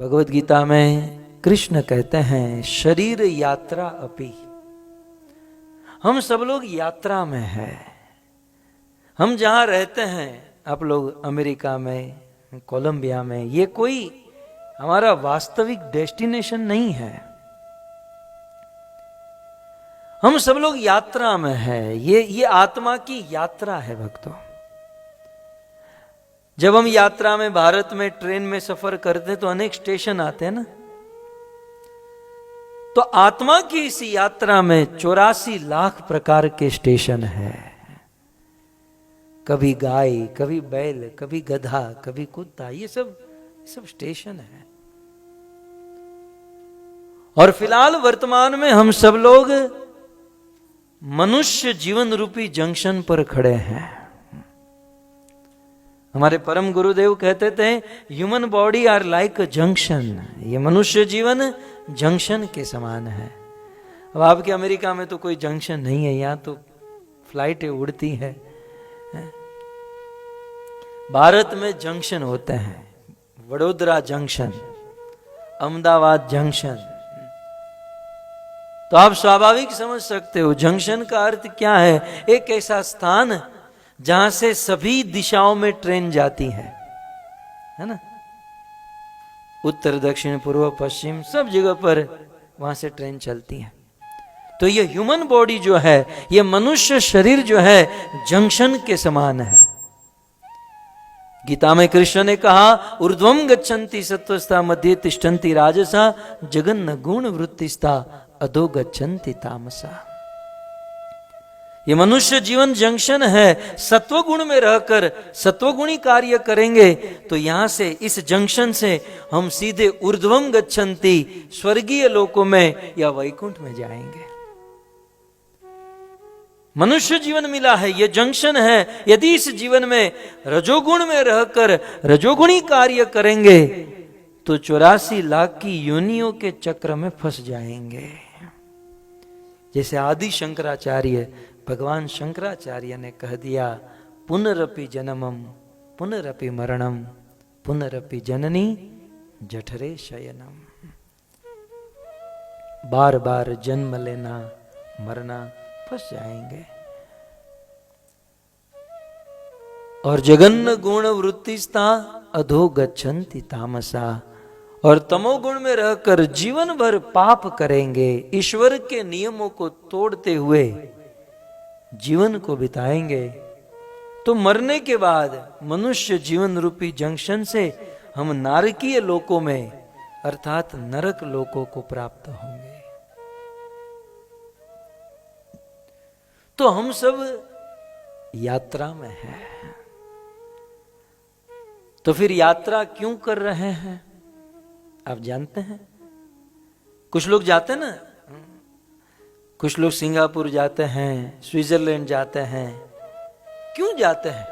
भगवत गीता में कृष्ण कहते हैं शरीर यात्रा अपि। हम सब लोग यात्रा में हैं। हम जहां रहते हैं, आप लोग अमेरिका में, कोलंबिया में, ये कोई हमारा वास्तविक डेस्टिनेशन नहीं है। हम सब लोग यात्रा में हैं। ये आत्मा की यात्रा है भक्तों। जब हम यात्रा में भारत में ट्रेन में सफर करते हैं तो अनेक स्टेशन आते हैं ना। तो आत्मा की इस यात्रा में 84 लाख प्रकार के स्टेशन हैं। कभी गाय, कभी बैल, कभी गधा, कभी कुत्ता, ये सब स्टेशन है। और फिलहाल वर्तमान में हम सब लोग मनुष्य जीवन रूपी जंक्शन पर खड़े हैं। हमारे परम गुरुदेव कहते थे human body are like a junction. ये मनुष्य जीवन जंक्शन के समान है। अब आपके अमेरिका में तो कोई जंक्शन नहीं है, यहां तो फ्लाइटें उड़ती है। भारत में जंक्शन होते हैं, वडोदरा जंक्शन, अहमदाबाद जंक्शन। तो आप स्वाभाविक समझ सकते हो जंक्शन का अर्थ क्या है। एक ऐसा स्थान जहां से सभी दिशाओं में ट्रेन जाती है ना। उत्तर, दक्षिण, पूर्व, पश्चिम, सब जगह पर वहां से ट्रेन चलती है। तो ये ह्यूमन बॉडी जो है, ये मनुष्य शरीर जो है, जंक्शन के समान है। गीता में कृष्ण ने कहा ऊर्ध्वम गच्छन्ति सत्वस्था मध्ये तिष्ठन्ति राजसा जगन्न गुण वृत्तिस्था अधो गच्छन्ति तामसा। ये मनुष्य जीवन जंक्शन है। सत्वगुण में रहकर सत्वगुणी कार्य करेंगे तो यहां से, इस जंक्शन से हम सीधे ऊर्ध्वम गच्छन्ति, स्वर्गीय लोकों में या वैकुंठ में जाएंगे। मनुष्य जीवन मिला है, ये जंक्शन है। यदि इस जीवन में रजोगुण में रहकर रजोगुणी कार्य करेंगे तो 84 लाख की योनियों के चक्र में फंस जाएंगे। जैसे आदि शंकराचार्य, भगवान शंकराचार्य ने कह दिया पुनरपि जन्मम पुनरपि मरणम पुनरपि जननी जठरे शयनम। बार बार जन्म लेना, मरना, फंस जाएंगे। और जगन्न गुण वृत्तिस्था अधो गच्छन्ति तामसा। और तमोगुण में रहकर जीवन भर पाप करेंगे, ईश्वर के नियमों को तोड़ते हुए जीवन को बिताएंगे। तो मरने के बाद मनुष्य जीवन रूपी जंक्शन से हम नारकीय लोकों में अर्थात नरक लोकों को प्राप्त होंगे। तो हम सब यात्रा में हैं। तो फिर यात्रा क्यों कर रहे हैं आप जानते हैं? कुछ लोग जाते हैं ना, कुछ लोग सिंगापुर जाते हैं, स्विट्जरलैंड जाते हैं। क्यों जाते हैं?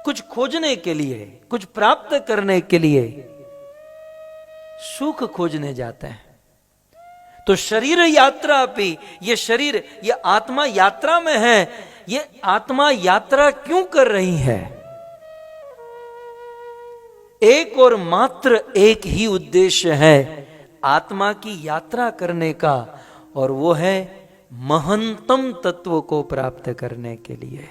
कुछ खोजने के लिए, कुछ प्राप्त करने के लिए, सुख खोजने जाते हैं। तो शरीर यात्रा भी, ये शरीर, ये आत्मा यात्रा में है। ये आत्मा यात्रा क्यों कर रही है? एक और मात्र एक ही उद्देश्य है आत्मा की यात्रा करने का, और वो है महंतम तत्व को प्राप्त करने के लिए।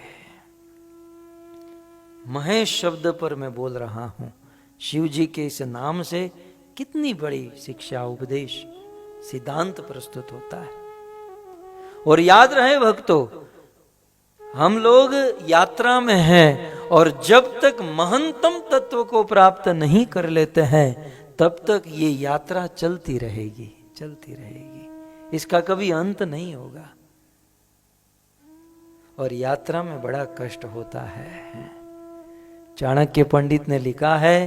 महेश शब्द पर मैं बोल रहा हूं। शिव जी के इस नाम से कितनी बड़ी शिक्षा, उपदेश, सिद्धांत प्रस्तुत होता है। और याद रहे भक्तों, हम लोग यात्रा में हैं, और जब तक महंतम तत्व को प्राप्त नहीं कर लेते हैं तब तक ये यात्रा चलती रहेगी, चलती रहेगी। इसका कभी अंत नहीं होगा। और यात्रा में बड़ा कष्ट होता है। चाणक्य पंडित ने लिखा है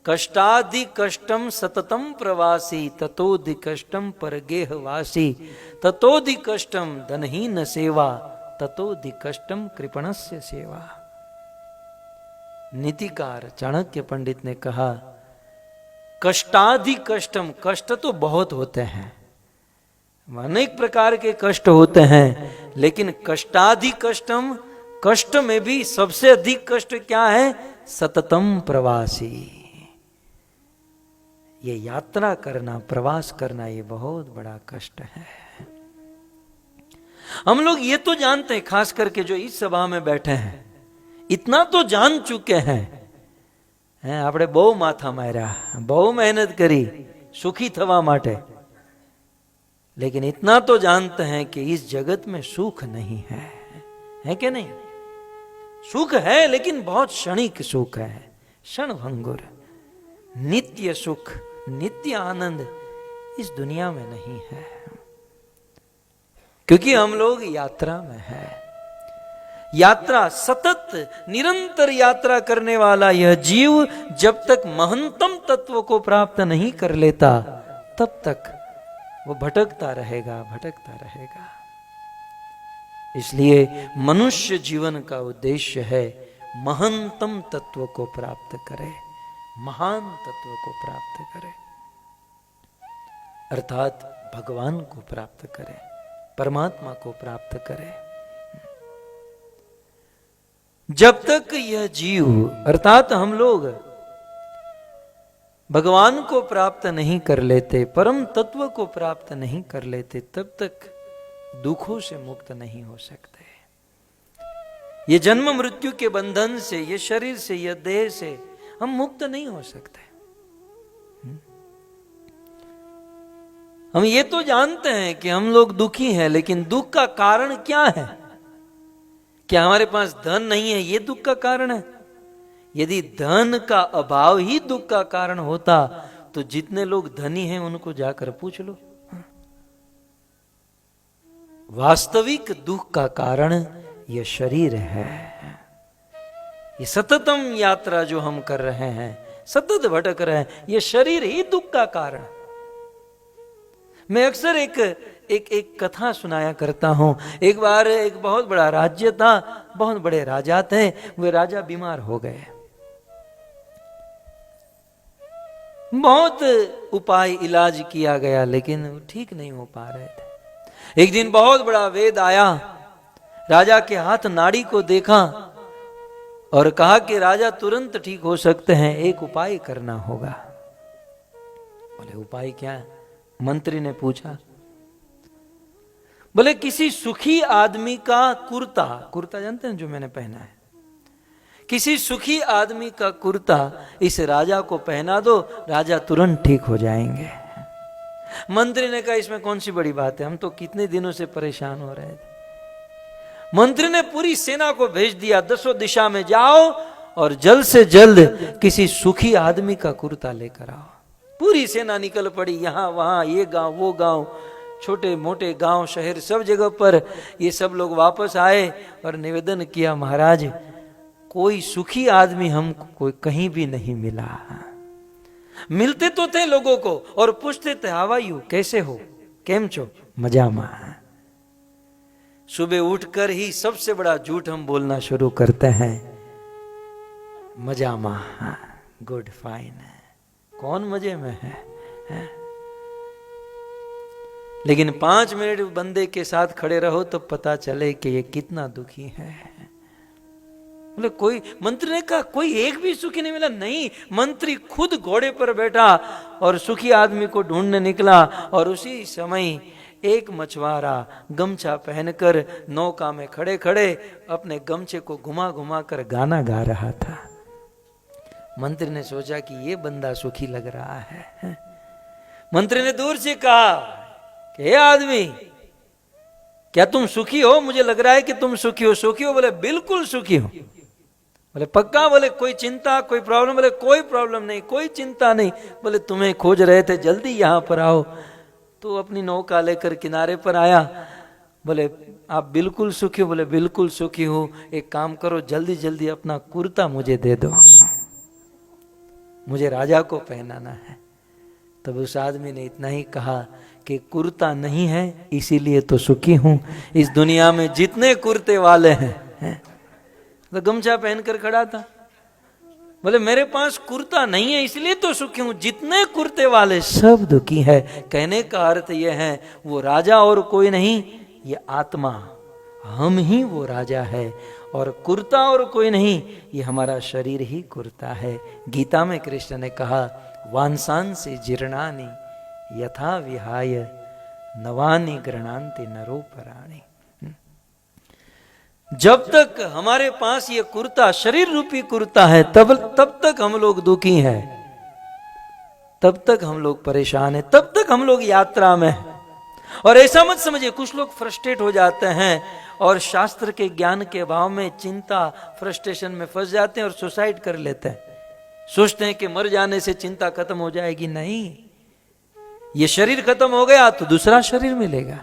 कष्टादि कष्टम सततम प्रवासी ततोदि कष्टम परगेहवासी ततोदि कष्टम धनहीन सेवा ततोदि कष्टम कृपणस्य सेवा। नीतिकार चाणक्य पंडित ने कहा कष्टादि कष्टम, कष्ट तो बहुत होते हैं, अनेक प्रकार के कष्ट होते हैं, लेकिन कष्टादि कष्टम, कष्ट में भी सबसे अधिक कष्ट क्या है? सततम प्रवासी। ये यात्रा करना, प्रवास करना, ये बहुत बड़ा कष्ट है। हम लोग ये तो जानते हैं, खास करके जो इस सभा में बैठे हैं, इतना तो जान चुके हैं, આપણે બહુ માથા માર્યા, બહુ મહેનત કરી સુખી થવા માટે, लेकिन इतना तो जानते हैं कि इस जगत में सुख नहीं है कि नहीं? सुख है लेकिन बहुत क्षणिक सुख है, क्षणभंगुर। नित्य सुख, नित्य आनंद इस दुनिया में नहीं है, क्योंकि हम लोग यात्रा में है। यात्रा, सतत निरंतर यात्रा करने वाला यह जीव जब तक महंतम तत्व को प्राप्त नहीं कर लेता, तब तक वो भटकता रहेगा, भटकता रहेगा। इसलिए मनुष्य जीवन का उद्देश्य है महंतम तत्व को प्राप्त करे, महान तत्व को प्राप्त करे, अर्थात भगवान को प्राप्त करे, परमात्मा को प्राप्त करे। जब तक यह जीव अर्थात हम लोग भगवान को प्राप्त नहीं कर लेते, परम तत्व को प्राप्त नहीं कर लेते, तब तक दुखों से मुक्त नहीं हो सकते। ये जन्म मृत्यु के बंधन से, ये शरीर से, ये देह से हम मुक्त नहीं हो सकते। हम ये तो जानते हैं कि हम लोग दुखी हैं, लेकिन दुख का कारण क्या है? क्या हमारे पास धन नहीं है ये दुख का कारण है? यदि धन का अभाव ही दुख का कारण होता तो जितने लोग धनी हैं उनको जाकर पूछ लो। वास्तविक दुख का कारण यह शरीर है। ये सततम यात्रा जो हम कर रहे हैं, सतत भटक रहे हैं, ये शरीर ही दुख का कारण। मैं अक्सर एक कथा सुनाया करता हूं। एक बार एक बहुत बड़ा राज्य था, बहुत बड़े राजा थे। वे राजा बीमार हो गए। बहुत उपाय इलाज किया गया, लेकिन ठीक नहीं हो पा रहे थे। एक दिन बहुत बड़ा वेद आया, राजा के हाथ नाड़ी को देखा और कहा कि राजा तुरंत ठीक हो सकते हैं, एक उपाय करना होगा। बोले उपाय क्या है? मंत्री ने पूछा। बोले किसी सुखी आदमी का कुर्ता, कुर्ता जानते हैं जो मैंने पहना है, किसी सुखी आदमी का कुर्ता इस राजा को पहना दो, राजा तुरंत ठीक हो जाएंगे। मंत्री ने कहा इसमें कौन सी बड़ी बात है, हम तो कितने दिनों से परेशान हो रहे थे। मंत्री ने पूरी सेना को भेज दिया, 10 दिशा में जाओ और जल्द से जल्द किसी सुखी आदमी का कुर्ता लेकर आओ। पूरी सेना निकल पड़ी, यहां वहां, ये गांव वो गांव, छोटे मोटे गांव शहर सब जगह पर। ये सब लोग वापस आए और निवेदन किया, महाराज कोई सुखी आदमी हमको कोई कहीं भी नहीं मिला। मिलते तो थे लोगों को और पूछते थे हाउ आर यू, कैसे हो, केम छो, मजामा। सुबह उठकर ही सबसे बड़ा झूठ हम बोलना शुरू करते हैं, मजामा, गुड फाइन। कौन मजे में है? लेकिन 5 मिनट बंदे के साथ खड़े रहो तो पता चले कि ये कितना दुखी है। बोले कोई, मंत्री ने कहा कोई एक भी सुखी नहीं मिला। नहीं, मंत्री खुद घोड़े पर बैठा और सुखी आदमी को ढूंढने निकला। और उसी समय एक मछुआरा गमछा पहनकर नौका में खड़े खड़े अपने गमछे को घुमा घुमा कर गाना गा रहा था। मंत्री ने सोचा कि ये बंदा सुखी लग रहा है। मंत्री ने दूर से कहा कि हे आदमी, क्या तुम सुखी हो? मुझे लग रहा है कि तुम सुखी हो। सुखी हो? बोले बिल्कुल सुखी हो। बोले पक्का? बोले कोई चिंता, कोई प्रॉब्लम? बोले कोई प्रॉब्लम नहीं, कोई चिंता नहीं। बोले तुम्हें खोज रहे थे, जल्दी यहां पर आओ। तो अपनी नौका लेकर किनारे पर आया। बोले आप बिल्कुल सुखी हो? बोले बिल्कुल सुखी हो। एक काम करो, जल्दी जल्दी अपना कुर्ता मुझे दे दो, मुझे राजा को पहनाना है। तब उस आदमी ने इतना ही कहा कि कुर्ता नहीं है इसीलिए तो सुखी हूं। इस दुनिया में जितने कुर्ते वाले हैं, तो गमछा पहनकर खड़ा था। बोले मेरे पास कुर्ता नहीं है इसलिए तो सुखी हूं, जितने कुर्ते वाले सब दुखी है। कहने का अर्थ यह है वो राजा और कोई नहीं, ये आत्मा, हम ही वो राजा है। और कुर्ता और कोई नहीं, ये हमारा शरीर ही कुर्ता है। गीता में कृष्ण ने कहा वांसांसि जीर्णानि यथा विहाय नवानि गृह्णान्ति नरोपराणि। जब तक हमारे पास ये कुर्ता, शरीर रूपी कुर्ता है, तब तक हम लोग दुखी हैं, तब तक हम लोग परेशान हैं, तब तक हम लोग यात्रा में हैं। और ऐसा मत समझिए, कुछ लोग फ्रस्ट्रेट हो जाते हैं और शास्त्र के ज्ञान के अभाव में चिंता फ्रस्ट्रेशन में फंस जाते हैं और सुसाइड कर लेते हैं, सोचते हैं कि मर जाने से चिंता खत्म हो जाएगी। नहीं, ये शरीर खत्म हो गया तो दूसरा शरीर मिलेगा,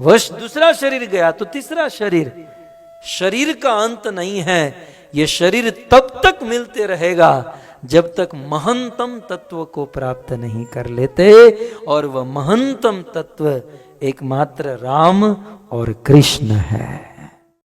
वश दूसरा शरीर गया तो तीसरा शरीर। शरीर का अंत नहीं है, ये शरीर तब तक मिलते रहेगा जब तक महंतम तत्व को प्राप्त नहीं कर लेते, और वह महंतम तत्व एकमात्र राम और कृष्ण है।